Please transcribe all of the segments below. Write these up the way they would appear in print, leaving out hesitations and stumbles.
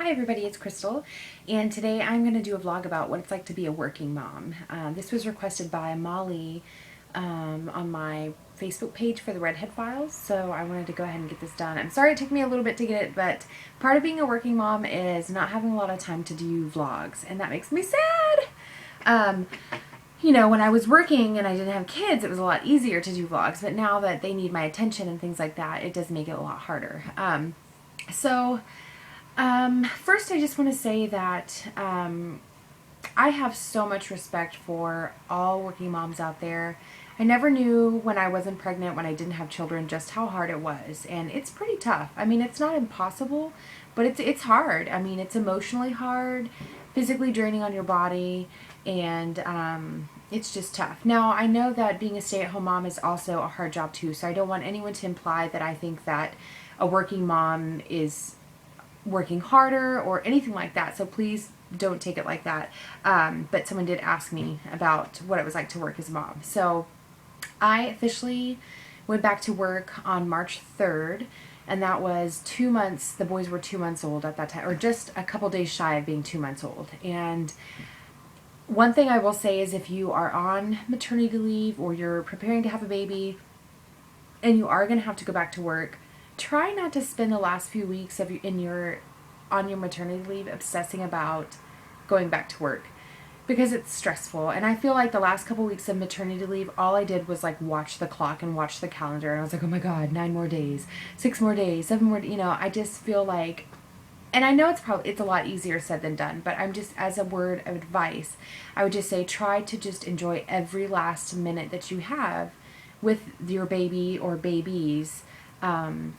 Hi everybody, it's Crystal, and today I'm going to do a vlog about what it's like to be a working mom. This was requested by Molly on my Facebook page for the Redhead files, so I wanted to go ahead and get this done. I'm sorry it took me a little bit to get it, but part of being a working mom is not having a lot of time to do vlogs, and that makes me sad. When I was working and I didn't have kids, it was a lot easier to do vlogs, but now that they need my attention and things like that, it does make it a lot harder. First I just want to say that I have so much respect for all working moms out there. I never knew when I wasn't pregnant, when I didn't have children, just how hard it was. And it's pretty tough. I mean, it's not impossible, but it's hard. I mean, it's emotionally hard, physically draining on your body, and it's just tough. Now, I know that being a stay-at-home mom is also a hard job too, so I don't want anyone to imply that I think that a working mom is working harder or anything like that, so please don't take it like that. But someone did ask me about what it was like to work as a mom. So I officially went back to work on March 3rd, and that was 2 months. The boys were 2 months old at that time, or just a couple days shy of being 2 months old. And one thing I will say is if you are on maternity leave or you're preparing to have a baby and you are going to have to go back to work, try not to spend the last few weeks on your maternity leave obsessing about going back to work, because it's stressful. And I feel like the last couple weeks of maternity leave, all I did was like watch the clock and watch the calendar, and I was like, oh my god, 9 more days, 6 more days, 7 more, I just feel like, and I know it's a lot easier said than done, but I'm just, as a word of advice, I would just say try to just enjoy every last minute that you have with your baby or babies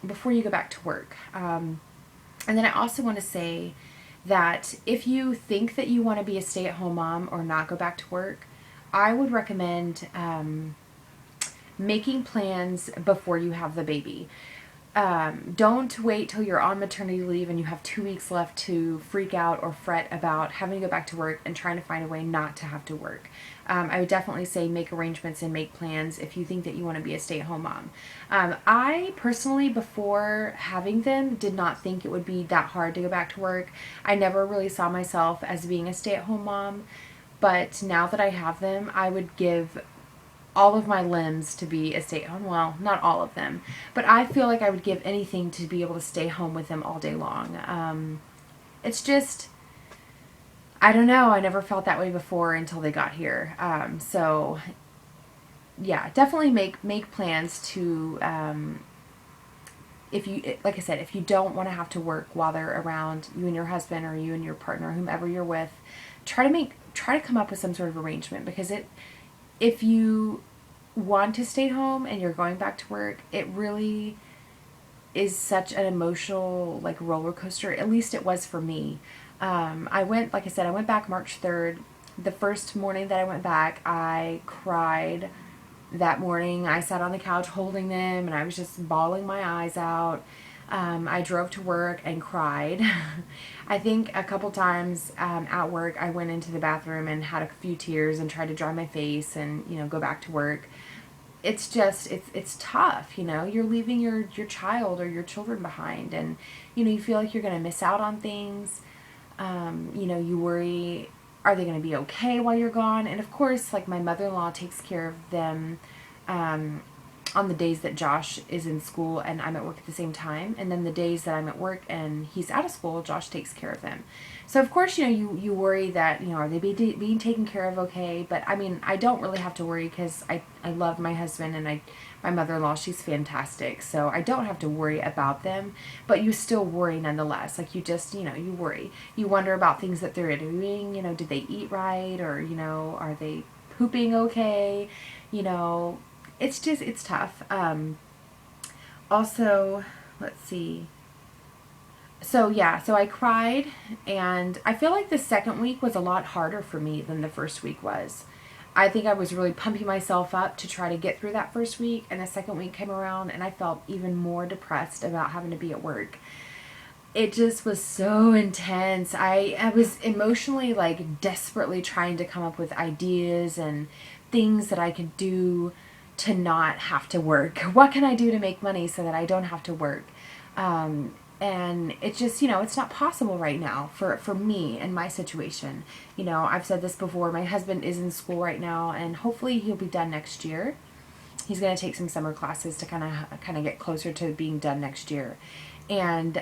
before you go back to work. And then I also want to say that if you think that you want to be a stay-at-home mom or not go back to work, I would recommend making plans before you have the baby. Don't wait till you're on maternity leave and you have 2 weeks left to freak out or fret about having to go back to work and trying to find a way not to have to work. I would definitely say make arrangements and make plans if you think that you want to be a stay-at-home mom. I personally, before having them, did not think it would be that hard to go back to work. I never really saw myself as being a stay-at-home mom, but now that I have them, I would give all of my limbs to be a stay-at-home. Well, not all of them, but I feel like I would give anything to be able to stay home with them all day long. It's just, I don't know, I never felt that way before until they got here. So yeah, definitely make plans to, if you, like I said, if you don't want to have to work while they're around, you and your husband or you and your partner, whomever you're with, try to come up with some sort of arrangement, because if you want to stay home and you're going back to work, it really is such an emotional like roller coaster. At least it was for me. Like I said, I went back March 3rd. The first morning that I went back, I cried that morning. I sat on the couch holding them and I was just bawling my eyes out. I drove to work and cried. I think a couple times at work I went into the bathroom and had a few tears and tried to dry my face and go back to work. It's just it's tough. You're leaving your child or your children behind, and you feel like you're going to miss out on things. You worry, are they going to be okay while you're gone? And of course, like, my mother-in-law takes care of them on the days that Josh is in school and I'm at work at the same time. And then the days that I'm at work and he's out of school, Josh takes care of them. So of course, you worry that, are they being taken care of okay? But I mean, I don't really have to worry, because I love my husband and my mother-in-law, she's fantastic. So I don't have to worry about them, but you still worry nonetheless. Like, you just, you worry. You wonder about things that they're doing, did they eat right? Or, are they pooping okay? It's tough. Also, let's see. So I cried, and I feel like the second week was a lot harder for me than the first week was. I think I was really pumping myself up to try to get through that first week, and the second week came around and I felt even more depressed about having to be at work. It just was so intense. I was emotionally, like, desperately trying to come up with ideas and things that I could do to not have to work. What can I do to make money so that I don't have to work? And it's just, it's not possible right now for me and my situation. I've said this before. My husband is in school right now, and hopefully he'll be done next year. He's going to take some summer classes to kind of get closer to being done next year. And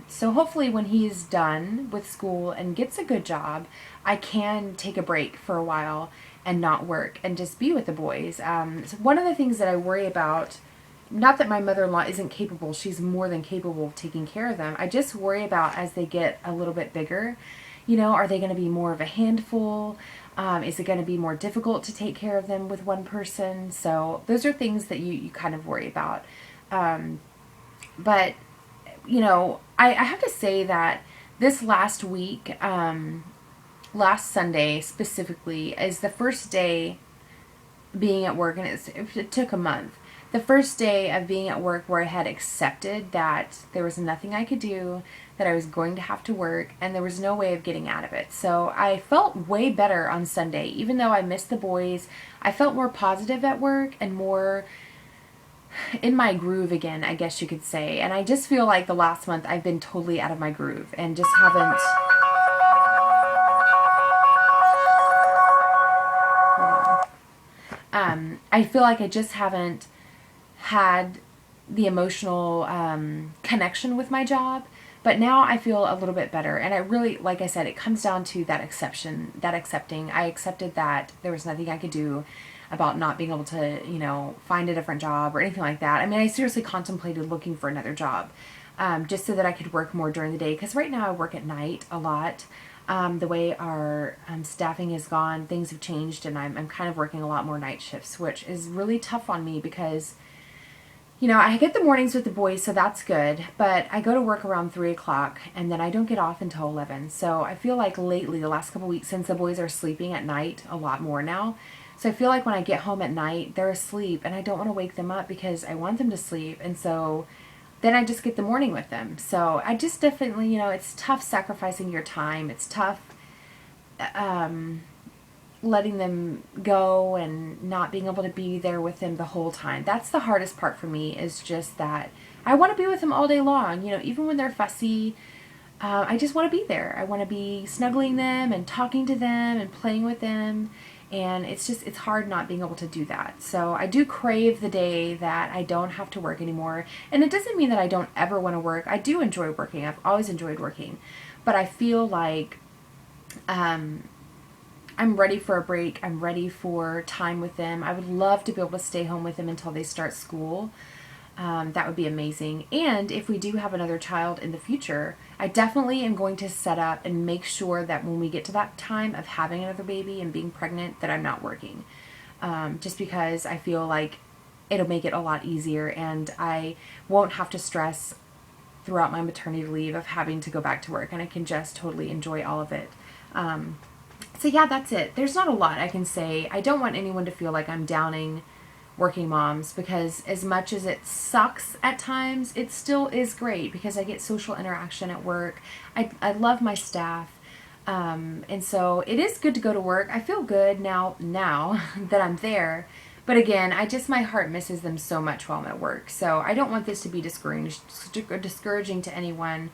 so hopefully when he's done with school and gets a good job, I can take a break for a while and not work and just be with the boys. So one of the things that I worry about, not that my mother-in-law isn't capable, she's more than capable of taking care of them. I just worry about as they get a little bit bigger, are they going to be more of a handful? Is it going to be more difficult to take care of them with one person? So those are things that you kind of worry about. But, I have to say that this last week, last Sunday specifically, is the first day being at work, and it took a month. The first day of being at work where I had accepted that there was nothing I could do, that I was going to have to work, and there was no way of getting out of it. So I felt way better on Sunday. Even though I missed the boys, I felt more positive at work and more in my groove again, I guess you could say. And I just feel like the last month I've been totally out of my groove and just haven't... I feel like I just haven't had the emotional connection with my job, but now I feel a little bit better. And I really, like I said, it comes down to that accepting. I accepted that there was nothing I could do about not being able to, find a different job or anything like that. I mean, I seriously contemplated looking for another job just so that I could work more during the day, because right now I work at night a lot. The way our staffing has gone, things have changed, and I'm kind of working a lot more night shifts, which is really tough on me because, I get the mornings with the boys, so that's good, but I go to work around 3 o'clock, and then I don't get off until 11. So I feel like lately, the last couple weeks, since the boys are sleeping at night a lot more now, so I feel like when I get home at night, they're asleep, and I don't want to wake them up because I want them to sleep, and so then I just get the morning with them. So I just definitely, it's tough sacrificing your time. It's tough letting them go and not being able to be there with them the whole time. That's the hardest part for me, is just that I want to be with them all day long. Even when they're fussy, I just want to be there. I want to be snuggling them and talking to them and playing with them. And it's hard not being able to do that. So I do crave the day that I don't have to work anymore. And it doesn't mean that I don't ever want to work. I do enjoy working. I've always enjoyed working. But I feel like I'm ready for a break. I'm ready for time with them. I would love to be able to stay home with them until they start school. That would be amazing. And if we do have another child in the future, I definitely am going to set up and make sure that when we get to that time of having another baby and being pregnant, that I'm not working. Just because I feel like it'll make it a lot easier, and I won't have to stress throughout my maternity leave of having to go back to work, and I can just totally enjoy all of it. So yeah, that's it. There's not a lot I can say. I don't want anyone to feel like I'm downing working moms, because as much as it sucks at times, it still is great because I get social interaction at work. I love my staff. And so it is good to go to work. I feel good now that I'm there. But again, my heart misses them so much while I'm at work. So I don't want this to be discouraging to anyone.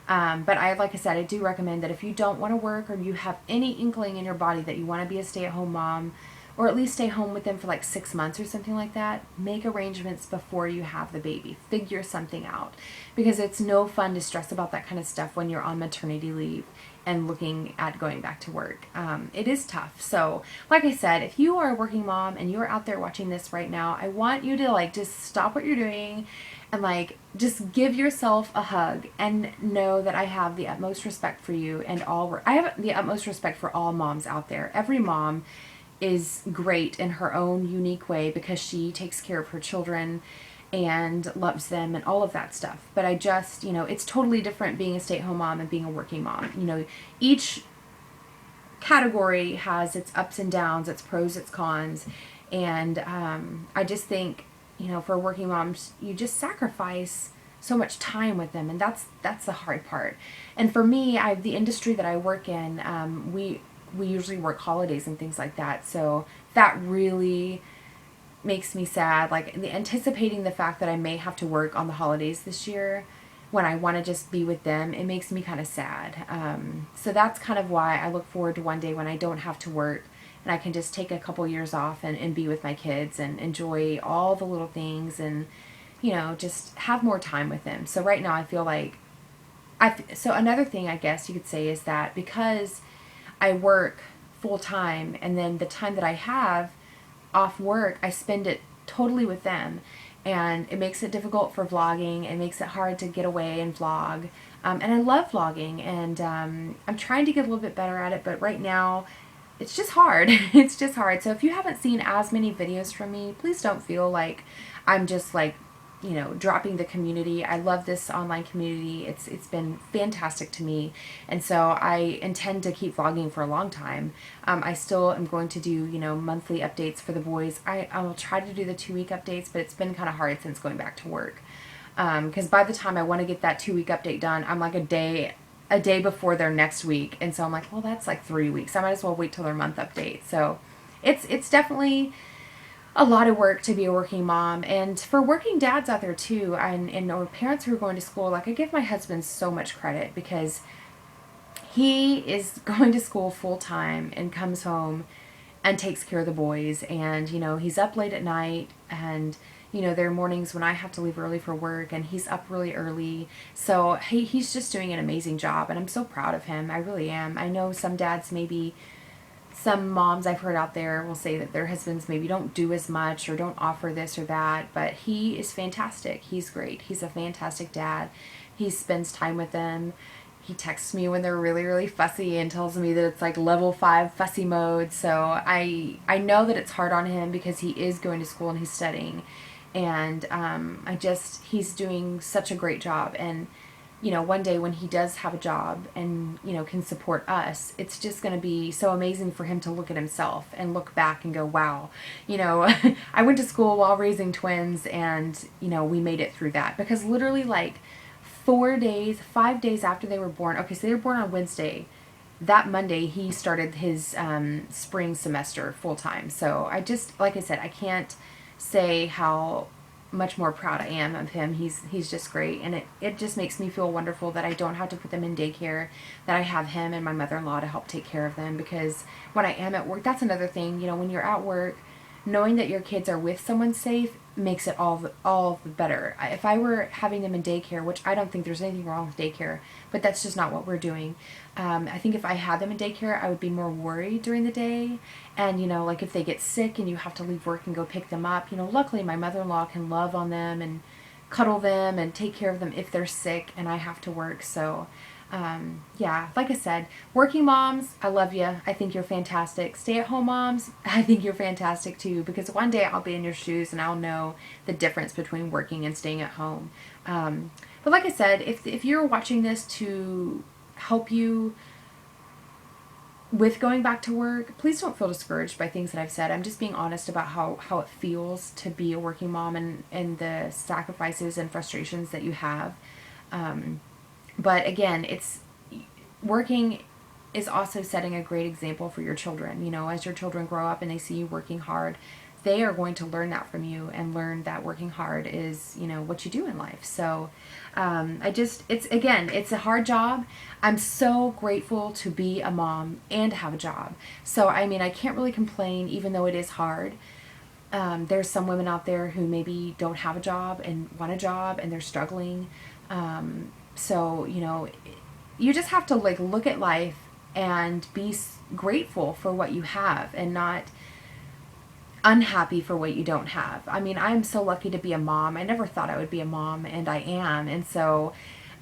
But like I said, I do recommend that if you don't want to work, or you have any inkling in your body that you want to be a stay-at-home mom, or at least stay home with them for like 6 months or something like that, make arrangements before you have the baby. Figure something out, because it's no fun to stress about that kind of stuff when you're on maternity leave and looking at going back to work. It is tough. So like I said, if you are a working mom and you're out there watching this right now, I want you to just stop what you're doing and just give yourself a hug and know that I have the utmost respect for you, and I have the utmost respect for all moms out there. Every mom is great in her own unique way because she takes care of her children and loves them and all of that stuff. But I just, it's totally different being a stay-at-home mom and being a working mom. Each category has its ups and downs, its pros, its cons. And I just think, for working moms, you just sacrifice so much time with them, and that's the hard part. And for me, the industry that I work in, we usually work holidays and things like that, so that really makes me sad. Anticipating the fact that I may have to work on the holidays this year, when I want to just be with them, it makes me kind of sad. So that's kind of why I look forward to one day when I don't have to work and I can just take a couple years off and be with my kids and enjoy all the little things and, you know, just have more time with them. So right now I feel like so another thing I guess you could say is that because I work full time and then the time that I have off work, I spend it totally with them. And it makes it difficult for vlogging. It makes it hard to get away and vlog. And I love vlogging, and I'm trying to get a little bit better at it, but right now it's just hard. It's just hard. So if you haven't seen as many videos from me, please don't feel like I'm just like, you know, dropping the community. I love this online community. It's been fantastic to me, and so I intend to keep vlogging for a long time. I still am going to do, you know, monthly updates for the boys. I will try to do the 2-week updates, but it's been kind of hard since going back to work. Because by the time I want to get that 2-week update done, I'm like a day before their next week, and so I'm like, well, that's like 3 weeks. I might as well wait till their month update. So it's definitely a lot of work to be a working mom, and for working dads out there too, and or parents who are going to school. Like, I give my husband so much credit because he is going to school full time and comes home and takes care of the boys, and you know, he's up late at night, and you know, there are mornings when I have to leave early for work and he's up really early. So he's just doing an amazing job, and I'm so proud of him. I really am. I know some dads, maybe some moms I've heard out there will say that their husbands maybe don't do as much or don't offer this or that, but he is fantastic. He's great. He's a fantastic dad. He spends time with them. He texts me when they're really, really fussy and tells me that it's like level 5 fussy mode. So I know that it's hard on him because he is going to school and he's studying. And he's doing such a great job. And you know, one day when he does have a job and, you know, can support us, it's just going to be so amazing for him to look at himself and look back and go, wow, you know, I went to school while raising twins and, you know, we made it through that. Because literally like 5 days after they were born, okay, so they were born on Wednesday. That Monday he started his spring semester full time. So like I said, I can't say how much more proud I am of him. He's just great, and it just makes me feel wonderful that I don't have to put them in daycare, that I have him and my mother-in-law to help take care of them, because when I am at work, that's another thing, you know, when you're at work, knowing that your kids are with someone safe makes it all the better. If I were having them in daycare, which I don't think there's anything wrong with daycare, but that's just not what we're doing. I think if I had them in daycare, I would be more worried during the day. And, you know, like if they get sick and you have to leave work and go pick them up, you know, luckily my mother-in-law can love on them and cuddle them and take care of them if they're sick and I have to work. So, yeah, like I said, working moms, I love you. I think you're fantastic. Stay-at-home moms, I think you're fantastic too, because one day I'll be in your shoes and I'll know the difference between working and staying at home. But like I said, if you're watching this to help you with going back to work, please don't feel discouraged by things that I've said. I'm just being honest about how it feels to be a working mom and the sacrifices and frustrations that you have. But again, working is also setting a great example for your children. You know, as your children grow up and they see you working hard, they are going to learn that from you and learn that working hard is, you know, what you do in life. So it's a hard job. I'm so grateful to be a mom and have a job. So, I mean, I can't really complain, even though it is hard. There's some women out there who maybe don't have a job and want a job and they're struggling. So, you know, you just have to like look at life and be grateful for what you have and not unhappy for what you don't have. I mean, I'm so lucky to be a mom. I never thought I would be a mom, and I am. And so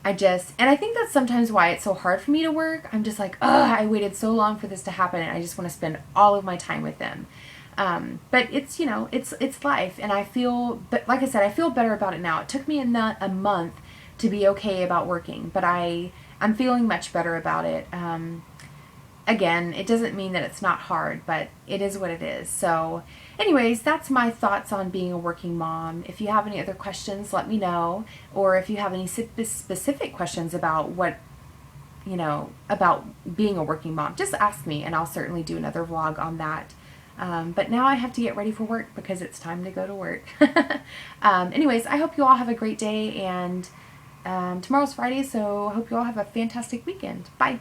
I think that's sometimes why it's so hard for me to work. I'm just like, I waited so long for this to happen, and I just want to spend all of my time with them. But it's, you know, it's life, and but like I said, I feel better about it now. It took me a month to be okay about working, but I'm feeling much better about it. Again, it doesn't mean that it's not hard, but it is what it is. So anyways, that's my thoughts on being a working mom. If you have any other questions, let me know. Or if you have any specific questions about about being a working mom, just ask me and I'll certainly do another vlog on that. But now I have to get ready for work because it's time to go to work. Anyways, I hope you all have a great day, and Tomorrow's Friday, so I hope you all have a fantastic weekend. Bye.